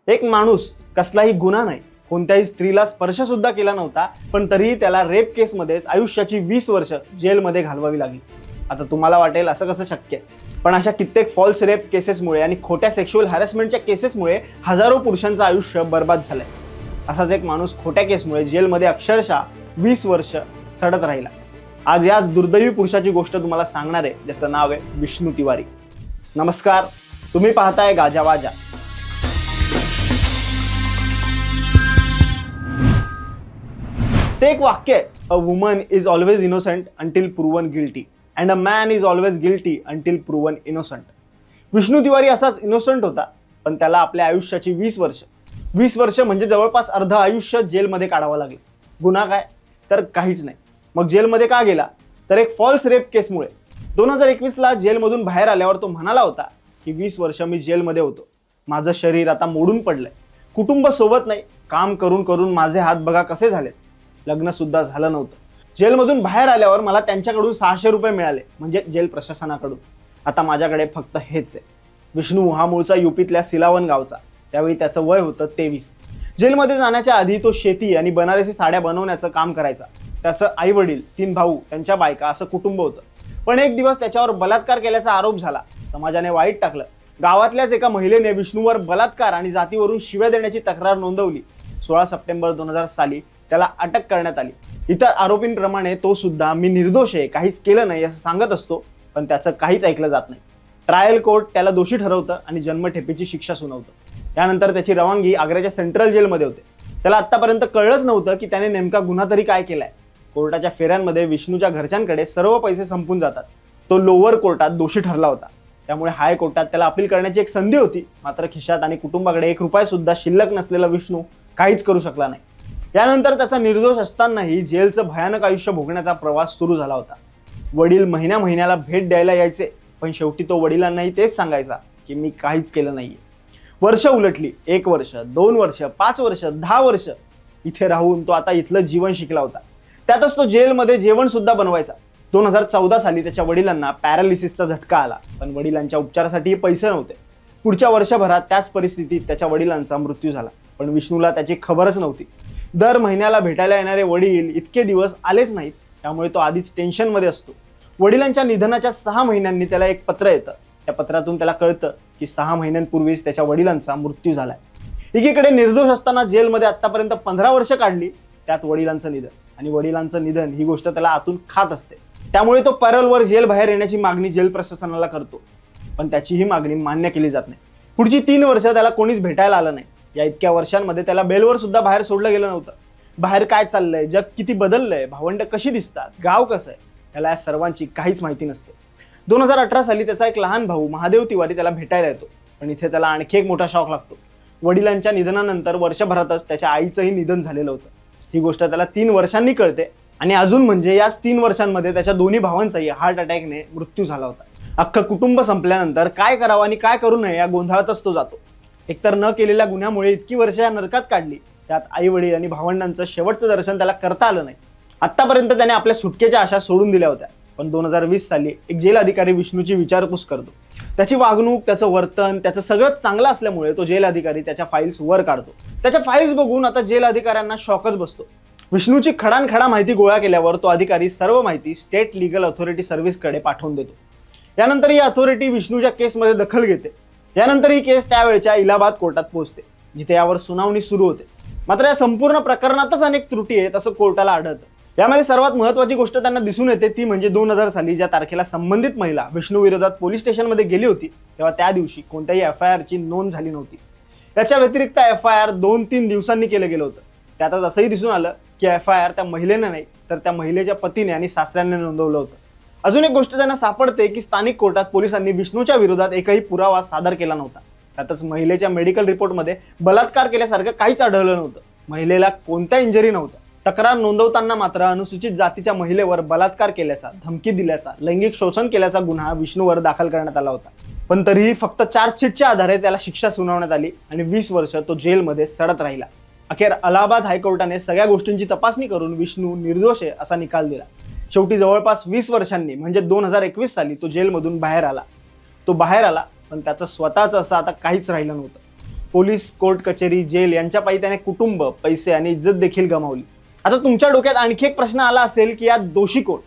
एक माणूस कसलाही गुन्हा नाही, कोणत्याही स्त्रीला स्पर्श सुद्धा केला नव्हता, पण तरीही त्याला रेप केसमध्येच आयुष्याची 20 वर्ष जेलमध्ये घालवावी लागली. आता तुम्हाला वाटेल असं कसं शक्य आहे, पण अशा कित्येक फॉल्स रेप केसेसमुळे आणि खोट्या सेक्शुअल हॅरेसमेंटच्या केसेसमुळे हजारो पुरुषांचं आयुष्य बर्बाद झालंय. असाच एक माणूस खोट्या केसमुळे जेलमध्ये अक्षरशः 20 वर्ष सडत राहिला. आज याच दुर्दैवी पुरुषाची गोष्ट तुम्हाला सांगणार आहे, ज्याचं नाव आहे विष्णू तिवारी. नमस्कार, तुम्ही पाहताय गाजावाजा. ते एक वाक्य आहे, a woman is always innocent until proven guilty and a man is always guilty until proven innocent. Vishnu Tiwari असाच इनोसेंट होता, पण त्याला आपल्या आयुष्याची 20 वर्ष म्हणजे जवळपास अर्ध आयुष्य जेलमध्ये काढावं लागलं. गुन्हा काय? तर काहीच नाही. मग जेलमध्ये का गेला? तर एक फॉल्स रेप केसमुळे. 2021ला जेलमधून बाहेर आल्यावर तो म्हणाला होता की 20 वर्ष मी जेलमध्ये होतो, माझं शरीर आता मोडून पडलंय, कुटुंब सोबत नाही, काम करून करून माझे हात बघा कसे झालेत, लग्न सुद्धा झालं नव्हतं. जेलमधून बाहेर आल्यावर मला त्यांच्याकडून 600 रुपये मिळाले, म्हणजे जेल प्रशासनाकडून. आता माझ्याकडे फक्त हेच आहे. विष्णू हा मूळचा युपीतल्या सिलावन गावचा. त्यावेळी त्याचं वय होतं 23. जेलमध्ये जाण्याच्या आधी तो शेती आणि बनारसी साड्या बनवण्याचं काम करायचा. त्याचं आई वडील, 3 भाऊ, त्यांच्या बायका असं कुटुंब होतं. पण एक दिवस त्याच्यावर बलात्कार केल्याचा आरोप झाला. समाजाने वाईट टाकलं. गावातल्याच एका महिलेने विष्णूवर बलात्कार आणि जातीवरून शिव्या देण्याची तक्रार नोंदवली. 16 सप्टेंबर 2000 साली त्याला अटक करण्यात आली. इतर आरोपींप्रमाणे तो सुद्धा मी निर्दोष आहे, काहीच केलं नाही असं सांगत असतो, पण त्याचं काहीच ऐकलं जात नाही. ट्रायल कोर्ट त्याला दोषी ठरवतं आणि जन्मठेपेची शिक्षा सुनावतं. त्यानंतर त्याची रवानगी आग्र्याच्या सेंट्रल जेलमध्ये होते. त्याला आतापर्यंत कळलंच नव्हतं की त्याने नेमका गुन्हा तरी काय केलाय. कोर्टाच्या फेऱ्यांमध्ये विष्णूच्या घरच्यांकडे सर्व पैसे संपून जातात. तो लोअर कोर्टात दोषी ठरला होता, त्यामुळे हाय कोर्टात त्याला अपील करण्याची एक संधी होती. मात्र खिशात आणि कुटुंबाकडे 1 रुपया सुद्धा शिल्लक नसलेला विष्णू काहीच करू शकला नाही. यानंतर त्याचा निर्दोष असतानाही जेलचं भयानक आयुष्य भोगण्याचा प्रवास सुरू झाला होता. वडील महिन्याला भेट द्यायला यायचे, पण शेवटी तो वडिलांनाही तेच सांगायचा की मी काहीच केलं नाहीये. वर्ष उलटली. 1 वर्ष, 2 वर्ष, 5 वर्ष, 10 वर्ष. इथे राहून तो आता इथलं जीवन शिकला होता. त्यातच तो जेलमध्ये जेवण सुद्धा बनवायचा. 2014 साली त्याच्या वडिलांना पॅरालिसिसचा झटका आला, पण वडिलांच्या उपचारासाठी पैसे नव्हते. पुढच्या वर्षभरात त्याच परिस्थितीत त्याच्या वडिलांचा मृत्यू झाला, पण विष्णूला त्याची खबरच नव्हती. दर महिन्याला भेटायला येणारे वडील इतके दिवस आलेच नाहीत, त्यामुळे तो आधीच टेन्शनमध्ये असतो. वडिलांच्या निधनाच्या 6 महिन्यांनी त्याला एक पत्र येतं. त्या पत्रातून त्याला कळतं की 6 महिन्यांपूर्वीच त्याच्या वडिलांचा मृत्यू झालाय. एकीकडे निर्दोष असताना जेलमध्ये आतापर्यंत 15 वर्ष काढली, त्यात वडिलांचं निधन. आणि वडिलांचं निधन ही गोष्ट त्याला आतून खात असते. त्यामुळे तो पॅरोलवर जेल बाहेर येण्याची मागणी जेल प्रशासनाला करतो, पण त्याची ही मागणी मान्य केली जात नाही. पुढची 3 वर्ष त्याला कोणीच भेटायला आलं नाही. या इतक्या वर्षांमध्ये त्याला बेलवर सुद्धा बाहेर सोडलं गेलं नव्हतं. बाहेर काय चाललंय, जग किती बदललंय, भावंड कशी दिसतात, गाव कसं आहे, त्याला या सर्वांची काहीच माहिती नसते. 2018 साली त्याचा एक लहान भाऊ महादेव तिवारी त्याला भेटायला येतो, पण इथे त्याला आणखी एक मोठा शॉक लागतो. वडिलांच्या निधनानंतर वर्षभरातच त्याच्या आईचंही निधन झालेलं होतं. ही गोष्ट त्याला 3 वर्षांनी कळते, आणि अजून म्हणजे याच 3 वर्षांमध्ये त्याच्या दोन्ही भावांचाही हार्ट अटॅकने मृत्यू झाला होता. अख्खं कुटुंब संपल्यानंतर काय करावं आणि काय करू नये या गोंधळातच तो जातो. एकतर न केलेल्या गुन्ह्यामुळे इतकी वर्ष या नरकात काढली, त्यात आई वडील आणि भावंडांचं शेवटचं दर्शन त्याला करता आलं नाही. आतापर्यंत त्याने आपल्या सुटकेच्या आशा सोडून दिल्या होत्या, पण 2020 साली एक जेल अधिकारी विष्णूची विचारपूस करतो. त्याची वागणूक, त्याचं वर्तन, त्याचं सगळं चांगलं असल्यामुळे तो जेल अधिकारी त्याच्या फाईल्स वर काढतो. त्याच्या फाईल्स बघून आता जेल अधिकाऱ्यांना शॉकच बसतो. विष्णूची खडानखडा माहिती गोळा केल्यावर तो अधिकारी सर्व माहिती स्टेट लीगल अथॉरिटी सर्व्हिसकडे पाठवून देतो. यानंतर ही अथॉरिटी विष्णूच्या केसमध्ये दखल घेते. यानंतर ही केस त्यावेळच्या इलाहाबाद कोर्टात पोहोचते, जिथे यावर सुनावणी सुरू होते. मात्र या संपूर्ण प्रकरणातच अनेक त्रुटी आहेत असं कोर्टाला आढळतं. यामध्ये सर्वात महत्त्वाची गोष्ट त्यांना दिसून येते ती म्हणजे 2000 साली ज्या तारखेला संबंधित महिला विष्णू विरोधात पोलीस स्टेशनमध्ये गेली होती, तेव्हा त्या दिवशी कोणत्याही FIRची नोंद झाली नव्हती. याच्या व्यतिरिक्त FIR 2-3 दिवसांनी केलं गेलं होतं. त्यातच असंही दिसून आलं की FIR त्या महिलेनं नाही, तर त्या महिलेच्या पतीने आणि सासऱ्याने नोंदवलं होतं. अजून एक गोष्ट त्यांना सापडते की स्थानिक कोर्टात पोलिसांनी विष्णूच्या विरोधात एकही पुरावा सादर केला नव्हता. त्यातच महिलेच्या मेडिकल रिपोर्टमध्ये बलात्कार केल्यासारखं काहीच आढळलं नव्हतं. महिलेला कोणत्या इंजरी नव्हत्या. तक्रार नोंदवताना मात्र अनुसूचित जातीच्या महिलेवर बलात्कार केल्याचा, धमकी दिल्याचा, लैंगिक शोषण केल्याचा गुन्हा विष्णूवर दाखल करण्यात आला होता. पण तरीही फक्त चार्जशीटच्या आधारे त्याला शिक्षा सुनावण्यात आली आणि 20 वर्ष तो जेलमध्ये सडत राहिला. अखेर अलाहाबाद हायकोर्टाने सगळ्या गोष्टींची तपासणी करून विष्णू निर्दोष आहे असा निकाल दिला. शेवटी जवळपास 20 वर्षांनी म्हणजे 2021 साली तो जेलमधून बाहेर आला. तो बाहेर आला, पण त्याचं स्वतःचं असं आता काहीच राहिलं नव्हतं. पोलीस, कोर्ट कचेरी, जेल यांच्या पायी त्याने कुटुंब, पैसे आणि इज्जत देखील गमावली. आता तुमच्या डोक्यात आणखी एक प्रश्न आला असेल की यात दोषी कोण?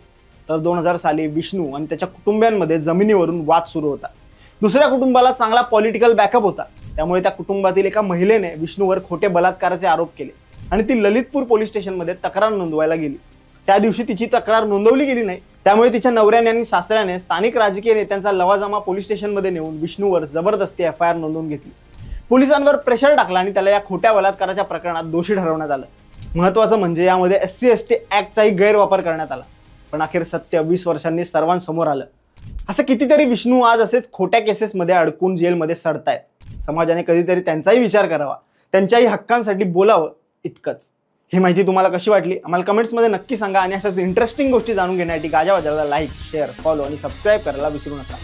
तर 2000 साली विष्णू आणि त्याच्या कुटुंबियांमध्ये जमिनीवरून वाद सुरू होता. दुसऱ्या कुटुंबाला चांगला पॉलिटिकल बॅकअप होता, त्यामुळे त्या कुटुंबातील एका महिलेने विष्णूवर खोटे बलात्काराचे आरोप केले आणि ती ललितपूर पोलीस स्टेशनमध्ये तक्रार नोंदवायला गेली. त्या दिवशी तिची तक्रार नोंदवली गेली नाही, त्यामुळे तिच्या नवऱ्याने आणि सासऱ्याने स्थानिक राजकीय नेत्यांचा लवाजमा पोलीस स्टेशनमध्ये नेऊन विष्णूवर जबरदस्ती FIR नोंदवून घेतली. पोलिसांवर प्रेशर टाकला आणि त्याला या खोट्या बलात्काराच्या प्रकरणात दोषी ठरवण्यात आलं. महत्त्वाचं म्हणजे यामध्ये SC/ST ऍक्टचाही गैरवापर करण्यात आला. पण अखेर सत्य 20 वर्षांनी सर्वांसमोर आलं. असं कितीतरी विष्णू आज असेच खोट्या केसेसमध्ये अडकून जेलमध्ये सडतायत. समाजाने कधीतरी त्यांचाही विचार करावा, त्यांच्याही हक्कांसाठी बोलावं, इतकंच. ही माहिती तुम्हाला कशी वाटली आम्हाला कमेंट्समध्ये नक्की सांगा आणि अशाच इंटरेस्टिंग गोष्टी जाणून घेण्यासाठी गाजावाजाला लाईक, शेअर, फॉलो आणि सबस्क्राईब करायला विसरू नका.